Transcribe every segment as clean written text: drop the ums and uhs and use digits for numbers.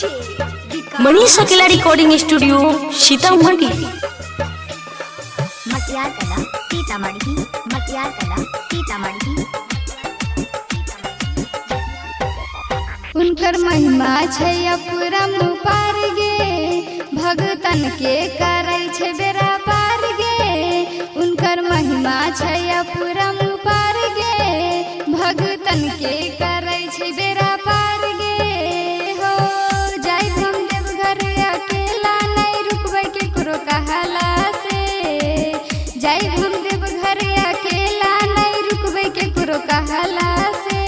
मनीष अकेला recording studio Sitamarhi. मटियार कला सीतामढ़ी, मटियार कला सीतामढ़ी। उनकर महिमा छै अपरम पार गे, भगतन के करै छै बेरा पार गे। उनकर महिमा छै अपरम पार गे, भगतन के करै छै बेरा पार गे। हो जाय हम देवघर अकेला, नहीं रुकबै केकरो कहला से। जाय हम देवघर अकेला, नहीं रुकबै केकरो कहला से।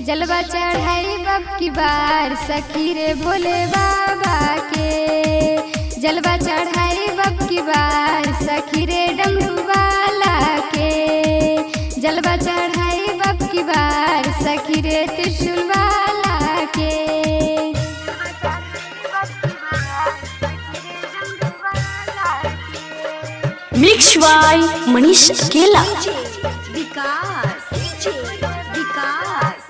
जलवा चढ़ाई बब की बार सखी रे भोले बाबा के। जलवा चढ़ाई बब की बार सखी रे डमरू वाला के। जलवा चढ़ाई बब की बार सखी रे त्रिशूल वाला के। मिक्स बाय मनीष अकेला। विकास विकास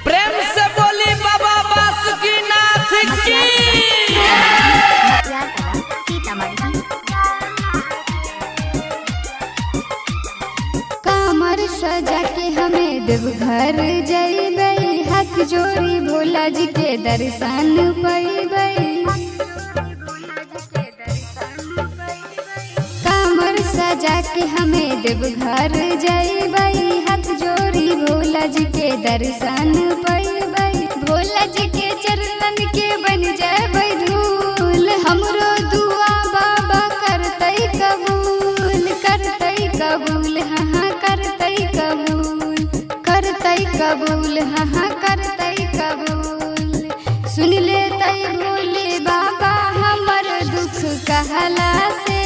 प्रेम से बोली बाबा बासुकीनाथ की। मटियार कला सीतामढ़ी। कामर सजा के हमें देवघर जइबै, हाथ जोड़ी भोला जी के दर्शन पैबै। कामर सजा के हमें देवघर जइबै, हाथ जोड़ी भोला जी के दर्शन पैबै। भोला जी के चरणन के बन जाबै धूल, हमरो दुआ बाबा करतै कबूल। करतै कबूल हाँ करतै कबूल, करतै कबूल हाँ करतै कबूल। सुन लेतै भोले बाबा हमर दुख कहला से।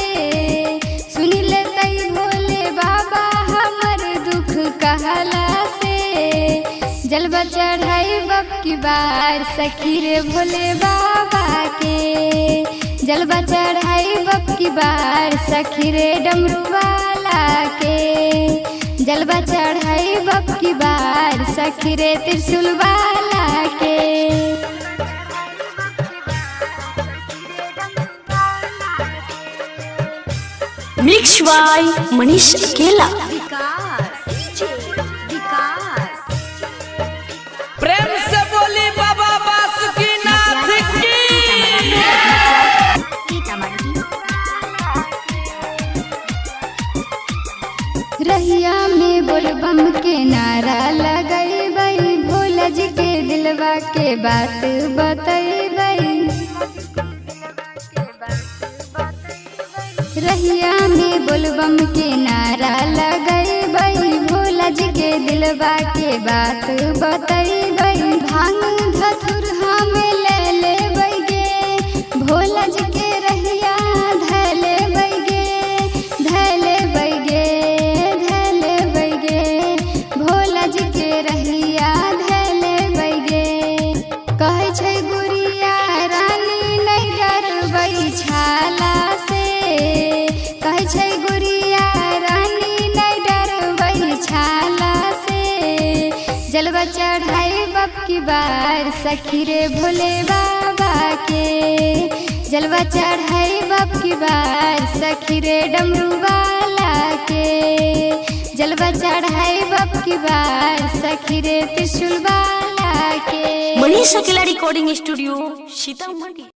सुन लेतै भोले बाबा हमर दुख कहला से। जलवा चढ़ाई बब की बार सखी रे भोले बाबा के। जलवा चढ़ाई बब की बार सखी रे डमरू वाला के। जलवा चढ़ाई बब की बार सखी रे त्रिशूल वाला के। मिक्स बाय मनीष अकेला। विकास विकास प्रेम से बोली बाबा बासुकीनाथ की। सीतामढ़ी। रहिया में बोलबम के नारा लगैबै, भोला जी के दिलवा के बात बतैबै। रहिया में बोलबम के नारा लगैबै, भोला जी के दिलवा के बात बतैबै। भांग धतुर हमें ले लेबै गे, भोला जी के रहिया धै लेबै गे। धै लेबै गे, धै लेबै गे, भोला जी के रहिया धै लेबै गे। कहै छै गुड़िया रानी नहीं डरबै छाला से। कहै छै गुड़िया रानी नहीं डरबै छाला से। जलवा चढ़ाई बब की बार सखी रे भोले बाबा के। जलवा चढ़ाई बब की बार सखी रे डमरू वाला के। जलवा चढ़ाई बब की बार सखी रे त्रिशूल वाला के। मनीष अकेला रिकॉर्डिंग स्टूडियो सीतामढ़ी।